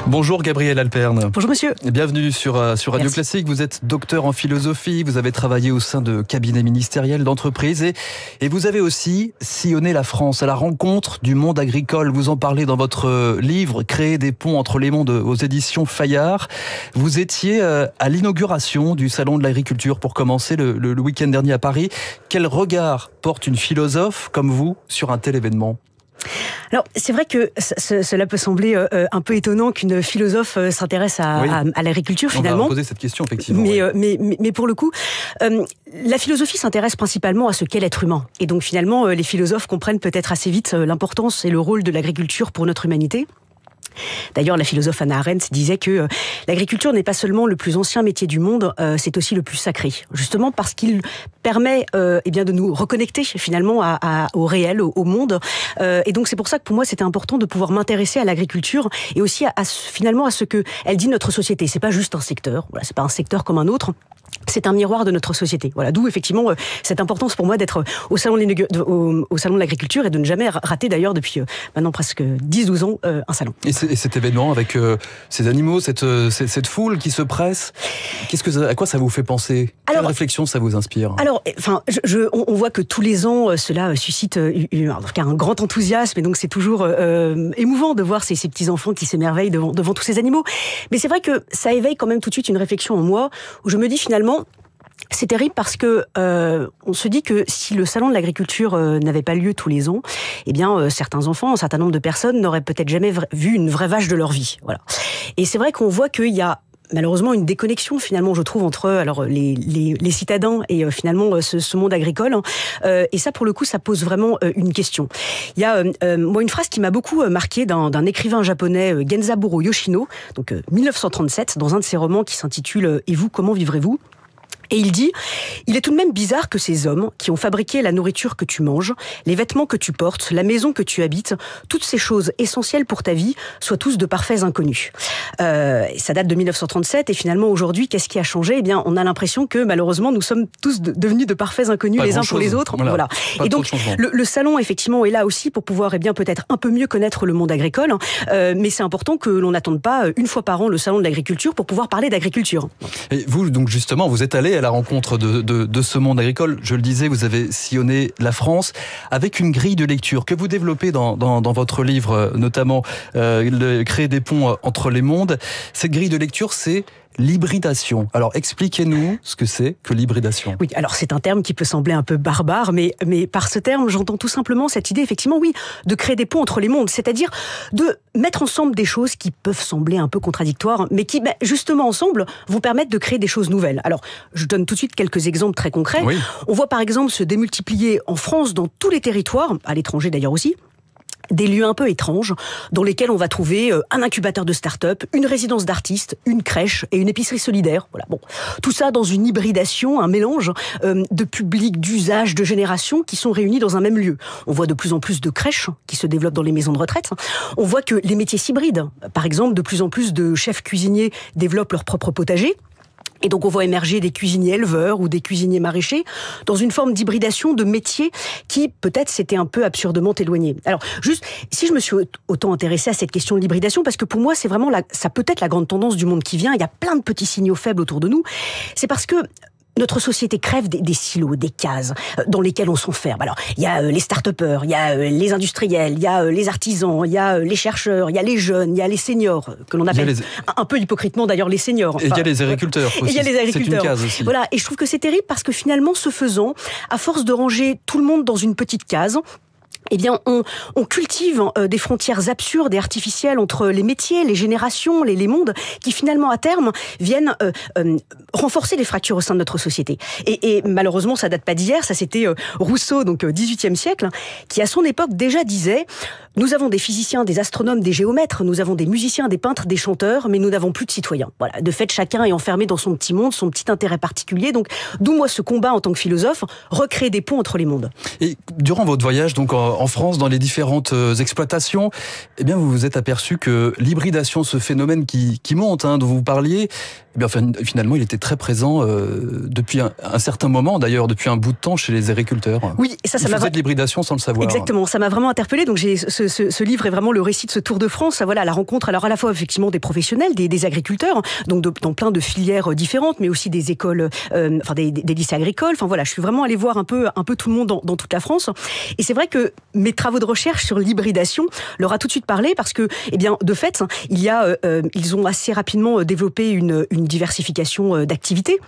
Bonjour Gabrielle Alperne. Bonjour monsieur. Bienvenue sur Radio Classique. Vous êtes docteur en philosophie, vous avez travaillé au sein de cabinets ministériels d'entreprises et vous avez aussi sillonné la France à la rencontre du monde agricole. Vous en parlez dans votre livre « Créer des ponts entre les mondes » aux éditions Fayard. Vous étiez à l'inauguration du Salon de l'agriculture pour commencer le week-end dernier à Paris. Quel regard porte une philosophe comme vous sur un tel événement ? Alors, c'est vrai que cela peut sembler un peu étonnant qu'une philosophe s'intéresse à l'agriculture, finalement. On va poser cette question, effectivement. Mais pour le coup, la philosophie s'intéresse principalement à ce qu'est l'être humain. Et donc, finalement, les philosophes comprennent peut-être assez vite l'importance et le rôle de l'agriculture pour notre humanité. D'ailleurs, la philosophe Hannah Arendt disait que l'agriculture n'est pas seulement le plus ancien métier du monde, c'est aussi le plus sacré. Justement parce qu'il permet de nous reconnecter finalement au réel, au monde. Et donc c'est pour ça que pour moi c'était important de pouvoir m'intéresser à l'agriculture et aussi finalement à ce que elle dit notre société. C'est pas juste un secteur, voilà, c'est pas un secteur comme un autre. C'est un miroir de notre société. Voilà, d'où effectivement cette importance pour moi d'être au salon de l'agriculture et de ne jamais rater d'ailleurs depuis maintenant presque 10-12 ans un salon. Et cet événement avec ces animaux, cette foule qui se presse, à quoi ça vous fait penser ? Quelle réflexion ça vous inspire ? Alors, on voit que tous les ans cela suscite un grand enthousiasme et donc c'est toujours émouvant de voir ces petits enfants qui s'émerveillent devant tous ces animaux. Mais c'est vrai que ça éveille quand même tout de suite une réflexion en moi où je me dis finalement c'est terrible parce que on se dit que si le salon de l'agriculture n'avait pas lieu tous les ans, eh bien certains enfants, un certain nombre de personnes n'auraient peut-être jamais vu une vraie vache de leur vie. Voilà. Et c'est vrai qu'on voit qu'il y a malheureusement une déconnexion finalement je trouve entre les citadins et finalement ce monde agricole et ça pour le coup ça pose vraiment une question. Il y a moi une phrase qui m'a beaucoup marqué d'un écrivain japonais Genzaburo Yoshino, donc 1937 dans un de ses romans qui s'intitule Et vous, comment vivrez-vous ? Et il dit, il est tout de même bizarre que ces hommes qui ont fabriqué la nourriture que tu manges, les vêtements que tu portes, la maison que tu habites, toutes ces choses essentielles pour ta vie, soient tous de parfaits inconnus. Ça date de 1937 et finalement aujourd'hui, qu'est-ce qui a changé ? Eh bien, on a l'impression que malheureusement, nous sommes tous devenus de parfaits inconnus les uns pour les autres. Voilà. Et donc, le salon effectivement est là aussi pour pouvoir peut-être un peu mieux connaître le monde agricole, mais c'est important que l'on n'attende pas une fois par an le salon de l'agriculture pour pouvoir parler d'agriculture. Et vous, donc justement, vous êtes allé à la rencontre de ce monde agricole. Je le disais, vous avez sillonné la France avec une grille de lecture que vous développez dans votre livre, notamment Créer des ponts entre les mondes. Cette grille de lecture, c'est l'hybridation. Alors, expliquez-nous ce que c'est que l'hybridation. Oui, alors c'est un terme qui peut sembler un peu barbare, mais par ce terme, j'entends tout simplement cette idée, effectivement, oui, de créer des ponts entre les mondes, c'est-à-dire de mettre ensemble des choses qui peuvent sembler un peu contradictoires, mais qui, justement, ensemble, vont permettre de créer des choses nouvelles. Alors, je donne tout de suite quelques exemples très concrets. Oui. On voit par exemple se démultiplier en France, dans tous les territoires, à l'étranger d'ailleurs aussi, des lieux un peu étranges dans lesquels on va trouver un incubateur de start-up, une résidence d'artistes, une crèche et une épicerie solidaire. Voilà. Bon, tout ça dans une hybridation, un mélange de publics, d'usages, de générations qui sont réunis dans un même lieu. On voit de plus en plus de crèches qui se développent dans les maisons de retraite. On voit que les métiers s'hybrident. Par exemple, de plus en plus de chefs cuisiniers développent leur propre potager. Et donc on voit émerger des cuisiniers éleveurs ou des cuisiniers maraîchers dans une forme d'hybridation de métiers qui peut-être s'étaient un peu absurdement éloignés. Alors juste, si je me suis autant intéressée à cette question de l'hybridation, parce que pour moi c'est vraiment ça peut être la grande tendance du monde qui vient, il y a plein de petits signaux faibles autour de nous, c'est parce que notre société crève des silos, des cases dans lesquelles on s'enferme. Alors, il y a les start-upers, il y a les industriels, il y a les artisans, il y a les chercheurs, il y a les jeunes, il y a les seniors, que l'on appelle un peu hypocritement d'ailleurs les seniors. Et il y a les agriculteurs aussi. Il y a les agriculteurs. C'est une case aussi. Voilà, et je trouve que c'est terrible parce que finalement, ce faisant, à force de ranger tout le monde dans une petite case, eh bien, on cultive des frontières absurdes et artificielles entre les métiers, les générations, les mondes, qui finalement, à terme, viennent renforcer les fractures au sein de notre société. Et malheureusement, ça date pas d'hier, ça c'était Rousseau, donc 18e siècle, qui à son époque déjà disait « Nous avons des physiciens, des astronomes, des géomètres, nous avons des musiciens, des peintres, des chanteurs, mais nous n'avons plus de citoyens. » Voilà. De fait, chacun est enfermé dans son petit monde, son petit intérêt particulier. Donc, d'où moi ce combat en tant que philosophe, recréer des ponts entre les mondes. Et durant votre voyage, donc en France, dans les différentes exploitations, eh bien, vous vous êtes aperçu que l'hybridation, ce phénomène qui monte, dont vous parliez, eh bien, finalement, il était très présent depuis un certain moment, d'ailleurs, depuis un bout de temps chez les agriculteurs. Oui, et ça m'a faisait de l'hybridation sans le savoir. Exactement, ça m'a vraiment interpellée. Donc ce livre est vraiment le récit de ce tour de France, voilà, la rencontre alors à la fois effectivement des professionnels, des agriculteurs, donc dans plein de filières différentes, mais aussi des écoles, des lycées agricoles. Enfin voilà, je suis vraiment allée voir un peu tout le monde dans toute la France. Et c'est vrai que mes travaux de recherche sur l'hybridation leur a tout de suite parlé parce que, eh bien, de fait, ils ont assez rapidement développé une diversification d'activités.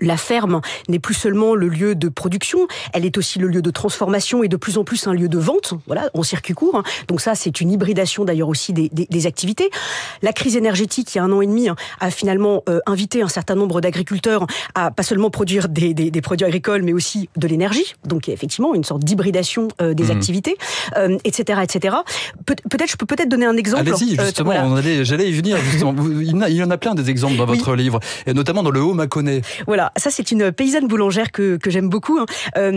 La ferme n'est plus seulement le lieu de production, elle est aussi le lieu de transformation et de plus en plus un lieu de vente, voilà, en circuit court. Donc ça, c'est une hybridation d'ailleurs aussi des activités. La crise énergétique, il y a 1 an et demi, a finalement invité un certain nombre d'agriculteurs à pas seulement produire des produits agricoles, mais aussi de l'énergie. Donc effectivement, une sorte d'hybridation des activités, etc., etc. Peut-être, je peux donner un exemple. Allez-y, justement, voilà. J'allais y venir, justement. Il y en a plein des exemples dans votre livre, et notamment dans le Haut-Mâconnais. Voilà, ça c'est une paysanne boulangère que j'aime beaucoup,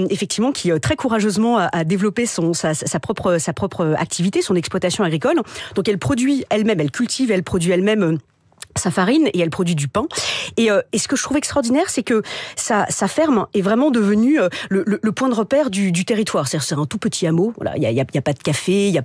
effectivement, qui très courageusement a développé sa propre activité, son exploitation agricole. Donc elle produit elle-même, elle cultive, elle produit elle-même sa farine et elle produit du pain. Et ce que je trouve extraordinaire, c'est que sa ferme est vraiment devenue le point de repère du territoire. C'est un tout petit hameau. Voilà, il y a pas de café, il y a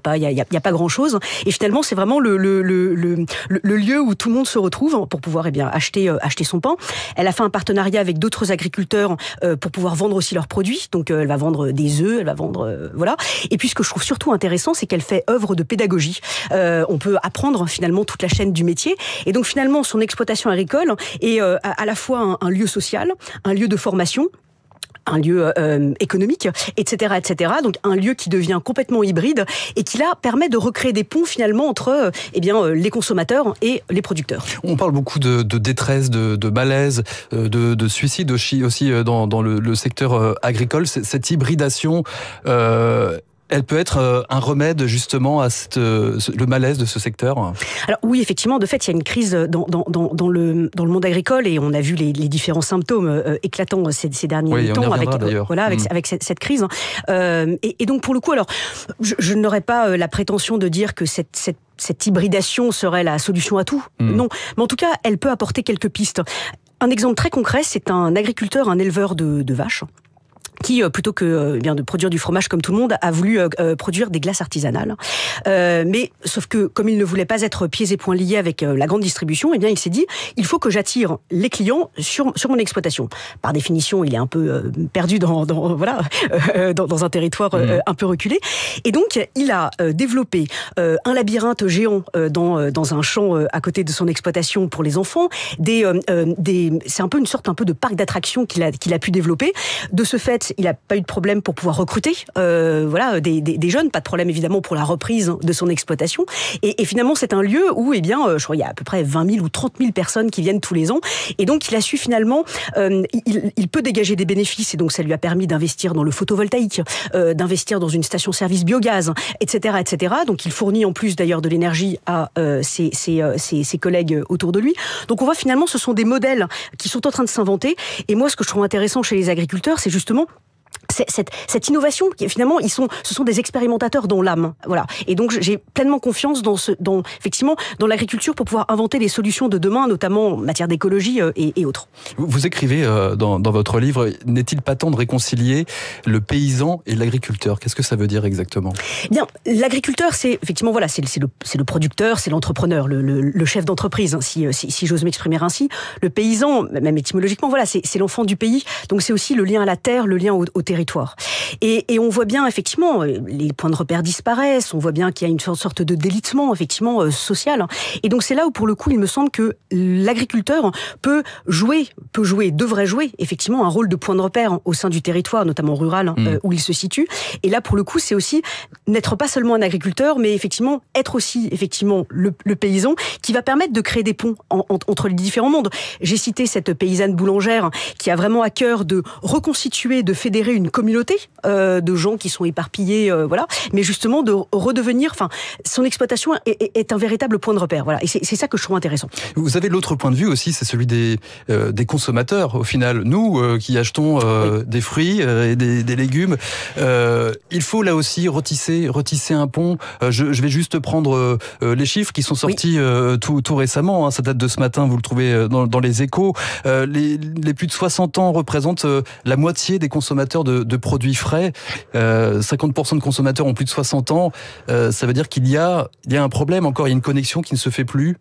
pas grand chose. Et finalement, c'est vraiment le lieu où tout le monde se retrouve pour pouvoir acheter son pain. Elle a fait un partenariat avec d'autres agriculteurs pour pouvoir vendre aussi leurs produits. Donc elle va vendre des œufs, elle va vendre voilà. Et puis ce que je trouve surtout intéressant, c'est qu'elle fait œuvre de pédagogie. On peut apprendre finalement toute la chaîne du métier. Et donc finalement, son exploitation agricole est à la fois un lieu social, un lieu de formation, un lieu économique, etc., etc. Donc un lieu qui devient complètement hybride et qui là permet de recréer des ponts finalement entre les consommateurs et les producteurs. On parle beaucoup de détresse, de malaise, de suicide aussi dans le secteur agricole. Cette hybridation. Elle peut être un remède justement à le malaise de ce secteur. Alors oui, effectivement, de fait, il y a une crise dans le monde agricole et on a vu les différents symptômes éclatants ces derniers temps avec cette crise. Et donc pour le coup, alors je n'aurais pas la prétention de dire que cette hybridation serait la solution à tout. Non, mais en tout cas, elle peut apporter quelques pistes. Un exemple très concret, c'est un agriculteur, un éleveur de vaches, qui, plutôt que de produire du fromage comme tout le monde, a voulu produire des glaces artisanales. Mais sauf que, comme il ne voulait pas être pieds et poings liés avec la grande distribution, il s'est dit, il faut que j'attire les clients sur mon exploitation. Par définition, il est un peu perdu dans un territoire un peu reculé. Et donc, il a développé un labyrinthe géant dans un champ à côté de son exploitation pour les enfants. C'est un peu une sorte de parc d'attractions qu'il a pu développer. De ce fait, il n'a pas eu de problème pour pouvoir recruter des jeunes, pas de problème évidemment pour la reprise de son exploitation. Et finalement, c'est un lieu où, je crois, il y a à peu près 20 000 ou 30 000 personnes qui viennent tous les ans. Et donc, il a su finalement, il peut dégager des bénéfices. Et donc, ça lui a permis d'investir dans le photovoltaïque, d'investir dans une station-service biogaz, etc., etc. Donc, il fournit en plus d'ailleurs de l'énergie à ses collègues autour de lui. Donc, on voit finalement, ce sont des modèles qui sont en train de s'inventer. Et moi, ce que je trouve intéressant chez les agriculteurs, c'est justement cette innovation, finalement, ce sont des expérimentateurs dans l'âme, voilà. Et donc j'ai pleinement confiance dans l'agriculture pour pouvoir inventer les solutions de demain, notamment en matière d'écologie et autres. Vous écrivez dans votre livre, n'est-il pas temps de réconcilier le paysan et l'agriculteur ? Qu'est-ce que ça veut dire exactement ? Bien, l'agriculteur, c'est effectivement c'est le producteur, c'est l'entrepreneur, le chef d'entreprise, si j'ose m'exprimer ainsi. Le paysan, même étymologiquement, c'est l'enfant du pays. Donc c'est aussi le lien à la terre, le lien au territoire. Et on voit bien, effectivement, les points de repère disparaissent, on voit bien qu'il y a une sorte de délitement, effectivement, social. Et donc c'est là où, pour le coup, il me semble que l'agriculteur devrait jouer, effectivement, un rôle de point de repère au sein du territoire, notamment rural, où il se situe. Et là, pour le coup, c'est aussi n'être pas seulement un agriculteur, mais effectivement, être aussi, effectivement, le paysan, qui va permettre de créer des ponts entre les différents mondes. J'ai cité cette paysanne boulangère qui a vraiment à cœur de reconstituer, de fédérer créer une communauté de gens qui sont éparpillés, voilà, mais justement de redevenir, enfin, son exploitation est un véritable point de repère, voilà, et c'est ça que je trouve intéressant. Vous avez l'autre point de vue aussi, c'est celui des consommateurs. Au final, nous qui achetons des fruits et des légumes, il faut là aussi retisser un pont. Je vais juste prendre les chiffres qui sont sortis tout récemment. Ça date de ce matin, vous le trouvez dans les Échos. Les plus de 60 ans représentent la moitié des consommateurs de produits frais. 50% de consommateurs ont plus de 60 ans. Ça veut dire qu'il y a un problème encore, il y a une connexion qui ne se fait plus.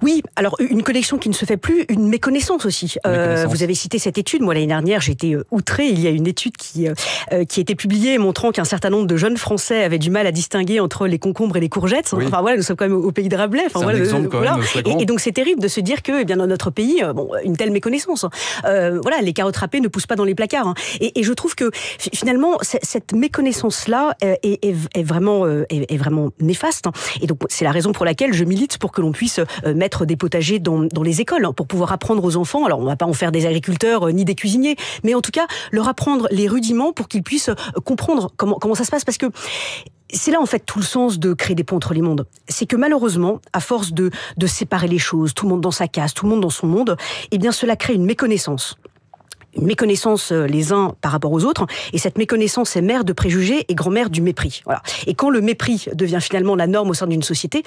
Oui, alors une connexion qui ne se fait plus, une méconnaissance aussi. Vous avez cité cette étude. Moi, l'année dernière, j'étais outrée. Il y a une étude qui a été publiée montrant qu'un certain nombre de jeunes Français avaient du mal à distinguer entre les concombres et les courgettes. Oui. Enfin voilà, nous sommes quand même au pays de Rabelais. Enfin, c'est un exemple quand même flagrant. Et donc c'est terrible de se dire que, bien dans notre pays, une telle méconnaissance. Voilà, les carottes râpées ne poussent pas dans les placards. Et je trouve que finalement cette méconnaissance-là est vraiment néfaste. Et donc c'est la raison pour laquelle je milite pour que l'on puisse mettre des potagers dans les écoles pour pouvoir apprendre aux enfants. Alors on ne va pas en faire des agriculteurs ni des cuisiniers, mais en tout cas leur apprendre les rudiments pour qu'ils puissent comprendre comment ça se passe, parce que c'est là en fait tout le sens de créer des ponts entre les mondes. C'est que malheureusement, à force de séparer les choses, tout le monde dans sa case, tout le monde dans son monde, eh bien cela crée une méconnaissance. Une méconnaissance les uns par rapport aux autres, et cette méconnaissance est mère de préjugés et grand-mère du mépris. Voilà. Et quand le mépris devient finalement la norme au sein d'une société,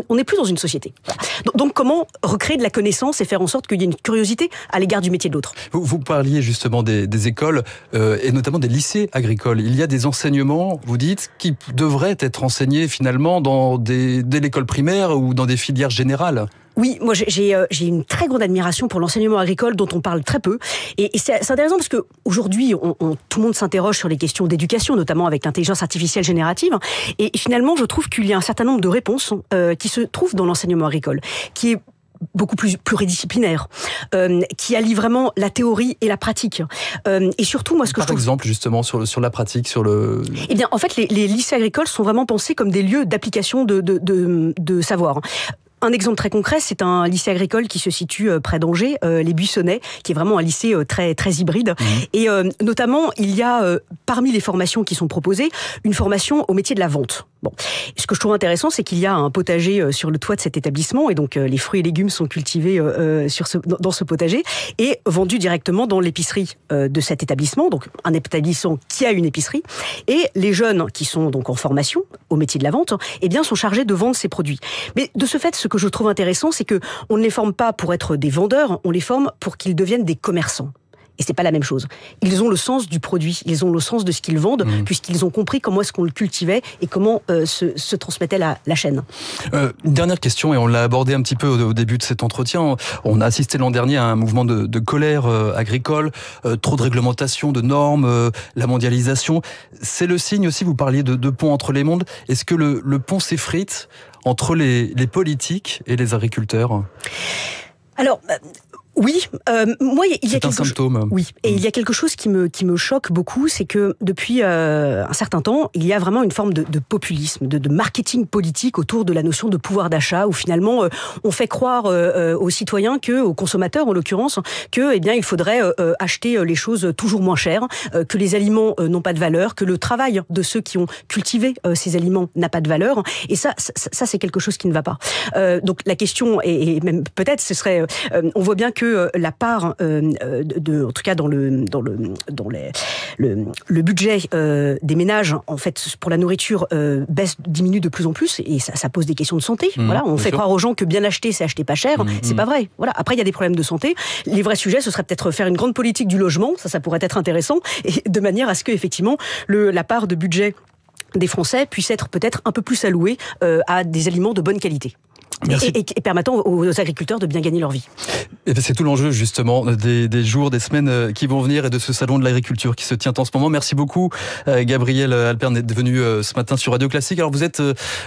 on n'est plus dans une société. Voilà. Donc comment recréer de la connaissance et faire en sorte qu'il y ait une curiosité à l'égard du métier de l'autre. Vous parliez justement des écoles et notamment des lycées agricoles. Il y a des enseignements, vous dites, qui devraient être enseignés finalement dès l'école primaire ou dans des filières générales. Oui, moi j'ai une très grande admiration pour l'enseignement agricole dont on parle très peu. Et c'est intéressant parce que aujourd'hui, tout le monde s'interroge sur les questions d'éducation, notamment avec l'intelligence artificielle générative. Et finalement, je trouve qu'il y a un certain nombre de réponses qui se trouvent dans l'enseignement agricole, qui est beaucoup plus pluridisciplinaire, qui allie vraiment la théorie et la pratique. Et surtout, moi, ce que Par exemple, justement, sur la pratique, sur le... Eh bien, en fait, les lycées agricoles sont vraiment pensés comme des lieux d'application de savoir. Un exemple très concret, c'est un lycée agricole qui se situe près d'Angers, les Buissonnets, qui est vraiment un lycée très très hybride. Et notamment, il y a parmi les formations qui sont proposées, une formation au métier de la vente. Bon, ce que je trouve intéressant, c'est qu'il y a un potager sur le toit de cet établissement, et donc les fruits et légumes sont cultivés dans ce potager et vendus directement dans l'épicerie de cet établissement, donc un établissement qui a une épicerie. Et les jeunes qui sont donc en formation au métier de la vente, eh bien, sont chargés de vendre ces produits. Mais de ce fait, ce que je trouve intéressant, c'est que on ne les forme pas pour être des vendeurs, on les forme pour qu'ils deviennent des commerçants. Et c'est pas la même chose. Ils ont le sens du produit, ils ont le sens de ce qu'ils vendent, puisqu'ils ont compris comment est-ce qu'on le cultivait et comment se transmettait la chaîne. Une dernière question, et on l'a abordé un petit peu au début de cet entretien. On a assisté l'an dernier à un mouvement de colère agricole, trop de réglementation, de normes, la mondialisation. C'est le signe aussi, vous parliez de pont entre les mondes. Est-ce que le pont s'effrite entre les politiques et les agriculteurs ? Alors... Oui, moi il y a quelque symptôme. Oui, et il y a quelque chose qui me choque beaucoup, c'est que depuis un certain temps, il y a vraiment une forme de populisme, de marketing politique autour de la notion de pouvoir d'achat, où finalement on fait croire aux citoyens aux consommateurs en l'occurrence, que il faudrait acheter les choses toujours moins chères, que les aliments n'ont pas de valeur, que le travail de ceux qui ont cultivé ces aliments n'a pas de valeur, et ça c'est quelque chose qui ne va pas. Donc la question et même peut-être ce serait, on voit bien que la part en tout cas dans le budget des ménages en fait pour la nourriture diminue de plus en plus, et ça pose des questions de santé. Voilà, on fait croire aux gens que bien acheter c'est acheter pas cher, c'est pas vrai. Voilà, après il y a des problèmes de santé. Les vrais sujets, ce serait peut-être faire une grande politique du logement, ça pourrait être intéressant, et de manière à ce que effectivement la part de budget des Français puisse être peut-être un peu plus allouée à des aliments de bonne qualité. Et permettant aux agriculteurs de bien gagner leur vie. Et c'est tout l'enjeu justement des jours, des semaines qui vont venir et de ce salon de l'agriculture qui se tient en ce moment. Merci beaucoup Gabrielle Halpern d'être venue ce matin sur Radio Classique. Alors vous êtes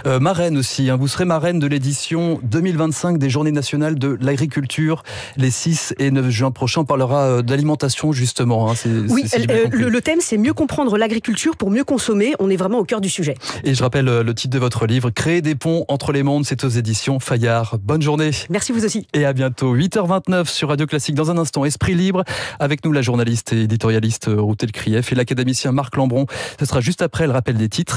marraine aussi, vous serez marraine de l'édition 2025 des Journées nationales de l'agriculture les 6 et 9 juin prochains. On parlera d'alimentation justement. Oui, le thème c'est mieux comprendre l'agriculture pour mieux consommer. On est vraiment au cœur du sujet. Et je rappelle le titre de votre livre, Créer des ponts entre les mondes, c'est aux éditions Fayard. Bonne journée. Merci vous aussi. Et à bientôt. 8h29 sur Radio Classique. Dans un instant, Esprit Libre. Avec nous, la journaliste et éditorialiste Routel Krief et l'académicien Marc Lambron. Ce sera juste après le rappel des titres.